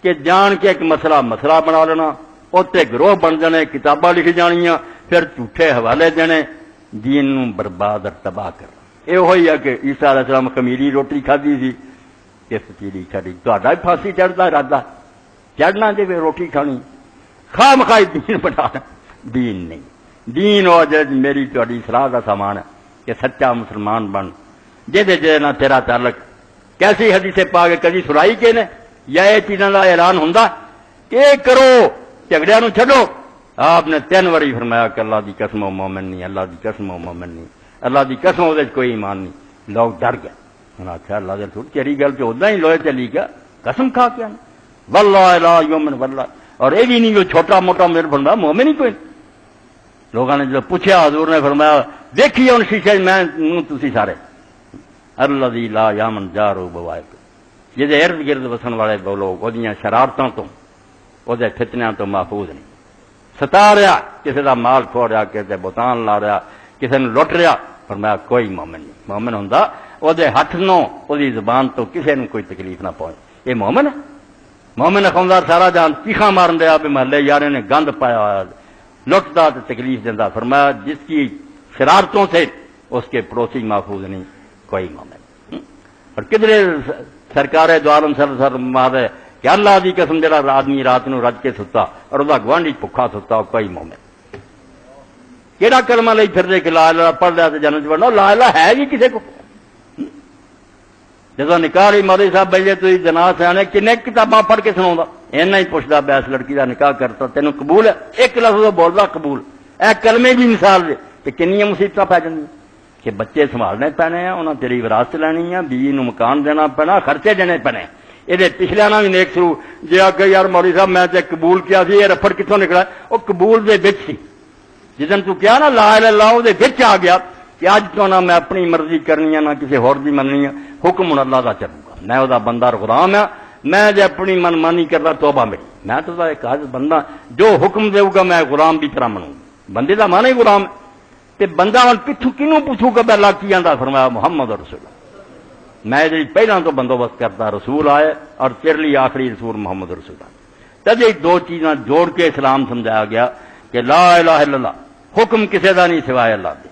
کہ جان کے ایک مسئلہ بنا لینا، اتنے گروہ بن جانے، کتاباں لکھی جانیاں، پھر جھوٹے حوالے دینے، دین نو برباد اور تباہ کرنا۔ یہ ہوئی ہے کہ عیسیٰ علیہ السلام خمیری روٹی کھادی سی، کس چیری چڑی، تہاڈا بھی پھانسی چڑھتا ارادہ چڑھنا جی روٹی کھانی، خواہ مخواہ دین بنانا، دین نہیں۔ دین ہو جائے میری تہاڈی صلاح کا سامان ہے کہ سچا مسلمان بن، جے نہ تیرا تعلق۔ کیسی حدیث پا کے کدی سنائی کہ نے یا یہ چیزوں کا اعلان ہوں کہ کرو جھگڑیاں نو چھڈو؟ آپ نے 3 واری فرمایا کہ اللہ دی قسم و مومن نہیں، اللہ دی قسم و مومن نہیں، اللہ دی قسم وہ کوئی ایمان نہیں۔ لوگ ڈر گئے، انہوں نے آخیا اللہ دے رسول تیری گل تو ادا ہی لوہے چلی گیا، قسم کھا کے واللہ لا یؤمن واللہ، اور یہ بھی نہیں جو چھوٹا موٹا میرے بندہ مومن ہی کوئی۔ لوگوں نے جب پوچھا حضور نے فرمایا دیکھیے ان شیشے میں تسی سارے الذی لا یامن جارو بوائق، جہد ارد گرد وسن والے لوگ وہ شرارتوں تو وہ فتنیاں تو محفوظ نہیں۔ ستا رہا کسی کا مال کھو رہا، کسی بہتان لا رہا، کسی نے لٹ رہا، فرمایا کوئی مومن نہیں۔ مومن ہوں وہ ہاتھ نو وہ زبان تو کسی نے کوئی تکلیف نہ پہنچے، یہ مومن ہے۔ مومن اخوندار سارا جان چیخا مارن دیا بھی محلے یارے نے گند پایا ہوا، لٹتا تو تکلیف دینا، فرمایا جس کی شرارتوں سے اس کے پڑوسی محفوظ نہیں، کوئی مومن۔ اور کدھر سرکار دو عالم سر مارے کہ اللہ دی قسم جڑا آدمی رات نو رج کے ستا اور وہ گوانڈی بھکھا ستا، کوئی مومن۔ کہڑا کلمہ لئی پھر دے کہ لا الہ پڑھ لیا تو جنت بڑھنا، لا الہ ہے جی کسی کو؟ جدو نکاح رہی مولوی صاحب بھائی تھی جناح سے آنے کن کتاباں پڑھ کے سنا، ایسا ہی پوچھتا پیا اس لڑکی کا نکاح کرتا تینوں قبول ہے؟ ایک لفظ بولتا قبول، اے کلمے کی مثال دے کہ کنیاں مصیبت پی جاتی کہ بچے سنبھالنے پینے ہیں، انہوں تیری وراثت لینی ہے، بیوی نو مکان دینا پینا، خرچے دینے پینے۔ یہ پچھلے بھی نیک سرو جی آ یار مولوی صاحب میں تے قبول کیا سی، یہ رفڑ کتوں نکلا؟ وہ قبول دے وچ سی، جدن تو کیا نا لا الہ الا اللہ دے وچ آ گیا کہ اج تو نہ میں اپنی مرضی کرنی ہے نہ کسی ہور دی مننی ہے، حکم اللہ دا چلوں گا، میں وہ بندہ غلام ہاں، میں جے اپنی من مانی کرتا توبہ میری، میں تو ایک بندہ جو حکم دے گا میں غلام بھی طرح منوں گا، بندے دا مانا ہی غلام ہے۔ تے بندہ پچھو کنوں پوچھوں کہ اللہ کی آندا؟ فرمایا محمد رسول اللہ، میں جی پہلا تو بندوبست کرتا رسول آئے اور تیرے لیے آخری رسول محمد رسول اللہ۔ تب یہ 2 چیزاں جوڑ کے اسلام سمجھایا گیا کہ لا الہ الا اللہ، حکم کسی دا نہیں سوائے اللہ دے،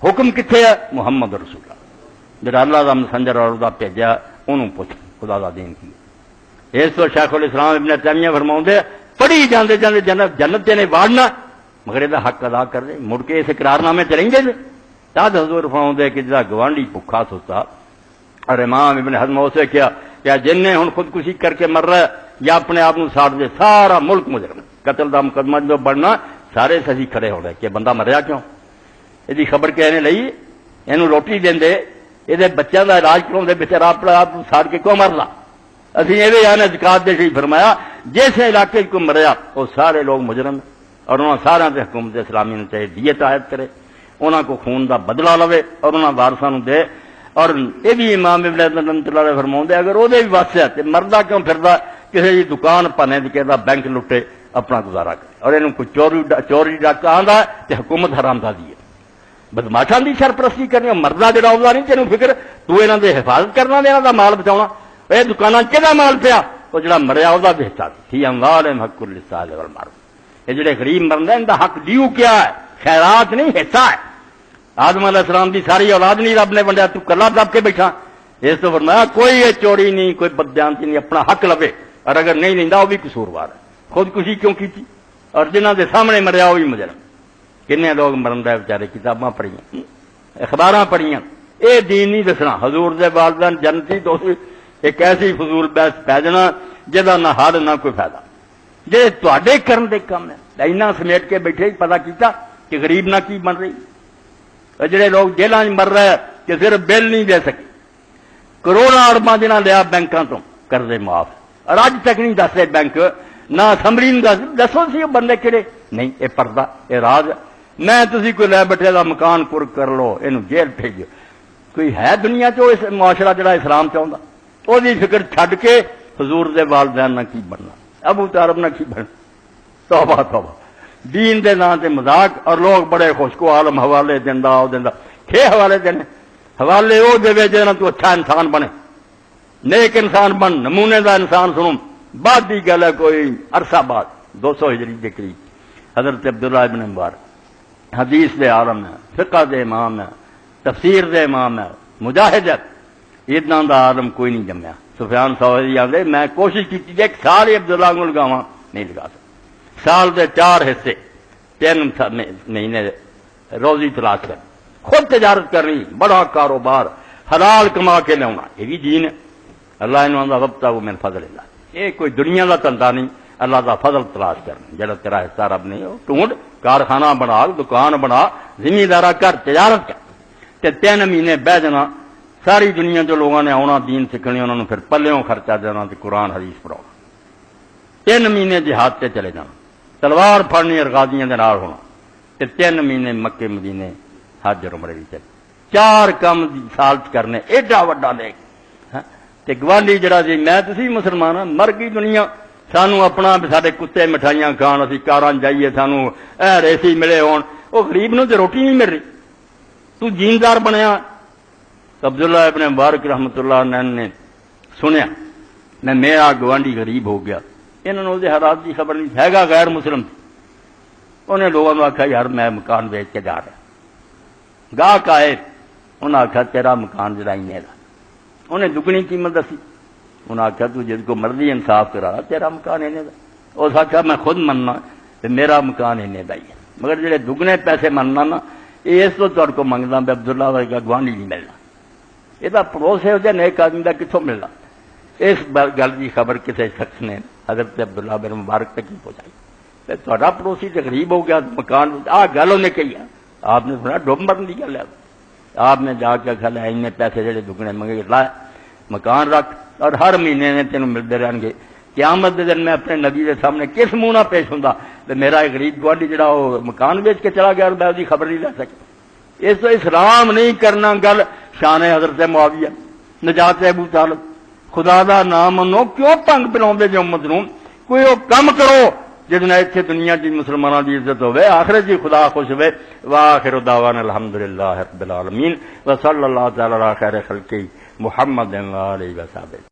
حکم کتنے ہے؟ محمد رسول اللہ، جڑا اللہ دا مسنجر اور دا بھیجا انہوں پوچھ خدا دا دین کی۔ اس تو شیخ الاسلام ابن تیمیہ فرماؤں دے پڑھی جاندے جاندے جنت نے واڑنا مگر یہ حق ادا کر دے، مڑ کے اس اقرار نامے چ رہیں گے۔ تد حضور فرماؤں دے کہ جڑا گوانڈی بھکھا سوتا، اور امام ابن حزم اسے کیا کہ جن نے ہن خودکشی کر کے مر رہا ہے یا اپنے آپ ساڑ دے، سارا ملک مجرم، قتل دا مقدمہ جو بڑھنا سارے سہی کھڑے ہو رہے کہ بندہ مریا کیوں، یہ خبر کہنے لئی یہ روٹی دے، یہ بچوں کا علاج کراؤ، بچارا اپنے آپ ساڑ کے کیوں مرلا؟ ابھی یہ آنے زکات دے سی فرمایا جس علاقے کو مریا وہ سارے لوگ مجرم، اور انہوں سارا سے حکومت اسلامی نے چاہیے دیت عائد کرے، انہوں کو خون دا بدلہ لوے اور انہوں وارثاں دے۔ اور یہ بھی امام ابن رحمۃ اللہ علیہ فرماؤں دے اگر وہ بھی وس ہے تو مردہ کیوں پھردا کسی کی دکان پنے کہتا بینک لٹے اپنا گزارا کرے، اور یہ کوئی چوری ڈاکہ آندا ہے تو حکومت حرام دا دی ہے، بدماشاں دی سرپرستی کرنی، مردہ جڑا ہوتا نہیں تینوں فکر، تو یہاں دے حفاظت کرنا دے، یہاں دا مال بچاؤنا، یہ دکاناں کہدا مال پیا وہ جڑا مریا وہ بھی حصہ تھی اموالہم حق للسائل والمحروم، یہ جڑے غریب مرد ہیں ان دا حق دیو کیا ہے؟ خیرات نہیں، حصہ ہے۔ آدم علیہ السلام دی ساری اولاد نہیں رب نے ونڈیا، تو کلا دب کے بیٹھا، اس تو فرمایا کوئی یہ چوری نہیں، کوئی بددیانتی نہیں، اپنا حق لوے، اور اگر نہیں لیندا وہ بھی قصوروار ہے۔ خودکشی کیوں کی تھی؟ اور جنہاں دے سامنے مریا وہ بھی مجرم۔ کنے لوگ مرن دے بیچارے کتاباں پڑھیاں، اخباراں پڑھیاں، اے دین نہیں دسنا، حضور دے والدین جنتی تو ایک ایسی فضول بحث پی جانا جہاں نہ حل نہ کوئی فائدہ، جی تے کرن دے کام ہے۔ اینا سمیٹ کے بیٹھے پتا کیتا کہ غریب نہ کی بن رہی، جڑے لوگ جیلوں مر رہے کہ صرف بل نہیں دے سکے، کروڑاں ارباں جنہاں لیا بینکاں تو قرضے معاف، اور اج تک نہیں دس رہے بینک، نہ اسمبلی نے دسو سی بندے کہڑے نہیں، یہ پردہ یہ راز، میں تسی کوئی لے بیٹھے دا مکان پر کر لو، یہ جیل بھیجو، کوئی ہے دنیا چ اس معاشرہ جڑا اسلام چاہتا وہ فکر چھڈ کے حضور دے والدین نہ کی بننا، ابو طالب نہ کی بننا، توبہ توبہ، دین دے نام تے مذاق، اور لوگ بڑے خوشکو عالم حوالے دینا وہ دینا، کھے حوالے دینے؟ حوالے وہ دے جہاں تو اچھا انسان بنے، نیک انسان بن، نمونے دا انسان سنوں، بعد کی گل ہے کوئی عرصہ بعد 200 ہجری کے قریب حضرت عبداللہ ابن مبارک حدیث دے عالم ہے، فقہ دے امام ہے، تفسیر دے امام ہے، مجاہد ہے، اتنا دا عالم کوئی نہیں جمیا۔ سفیان ثوری آدھے میں کوشش کی ایک سال ہی عبداللہ کو لگاواں، نہیں لگا سکتا۔ سال دے 4 حصے 3 مہینے روزی تلاش کر، خود تجارت کرنی، بڑا کاروبار، حلال کما کے لیاؤنا، یہ بھی دین ہے۔ اللہ انہوں نے وابطہ من فضل اللہ، یہ کوئی دنیا کا تنتا نہیں، اللہ کا فضل تلاش کرنا، جڑا تیرا حصہ رب نے ٹونڈ، کارخانہ بنا، دکان بنا، زمیندارا کر، تجارت کر، تے 3 مہینے بہ جانا، ساری دنیا جو لوگوں نے آنا دین سیکھنی، انہوں نے پھر پلیوں خرچہ دینا تے قرآن حدیث پڑھاؤنا، 3 مہینے جہاد تے چلے جانا، تلوار پھڑنی اور غازیاں دے نال ہونا، تے 3 مہینے مکے مدینے حج اور عمرے چلے، 4 کام سال چ کرنے، ایڈا وڈا لے تے گوانڈی جڑا جی میں تسی مسلمان ہاں، مر گئی دنیا، سانو اپنا سارے کتے مٹھائیاں کھان، اسی کاراں جائیے، سانو ریسی ملے ہون، وہ غریب نو تے روٹی نہیں مل رہی، تو جیندار بنیا۔ عبداللہ ابن مبارک رحمۃ اللہ نے سنیا میں میرا گوانڈی غریب ہو گیا، انہوں نے وہ حالات کی خبر نہیں، ہے گا غیر مسلم، انہیں لوگوں نے آخیا یار میں مکان بیچ کے جا رہا، گاہک آئے، انہیں آخیا تیرا مکان جڑا اینے دا، انہیں دگنی قیمت دسی، انہیں آخیا تو جس کو مرضی انصاف کرا تیرا مکان اینے دا، اس آخیا میں خود مننا کہ میرا مکان اینے دا ہی ہے، مگر جڑے دگنے پیسے مننا نا یہ اس تو تہاڈے کو منگدا میں عبداللہ ورگا گوانڈی نہیں ملنا، یہ پڑوس ہے وہ نیک آدمی کا کتوں ملنا۔ اس گل کی خبر کسی شخص نے حضرت عبداللہ بن مبارک تک نہیں پہنچائی، تھوڑا پڑوسی تو غریب ہو گیا مکان، گل انہیں کہی ہے، آپ نے سنا ڈوب مرن کی گل ہے، آپ نے جا کے گل ہے ان پیسے جڑے دگنے منگے لایا، مکان رکھ اور ہر مہینے نے تینوں ملتے رہن گے، قیامت کے دن میں اپنے نبی کے سامنے کس منہ نہ پیش ہوں تو میرا ایک غریب گوانڈی جڑا وہ مکان بیچ کے چلا گیا اور میں اس کی خبر نہیں لے سکتا۔ اس تو اسلام نہیں کرنا گل شان حضرت معاویہ، نجات ابو طالب، خدا دا نام منو، کیوں تنگ پلاؤندے جو امت نو، کوئی وہ کم کرو جس نے اتنے دنیا کی مسلمانوں کی عزت ہوئے، آخرت جی خدا خوش ہوئے۔ وآخر دعوانا الحمدللہ رب العالمین وصلی اللہ تعالی علی خیر خلقہ محمد وآلہ وصحبہ۔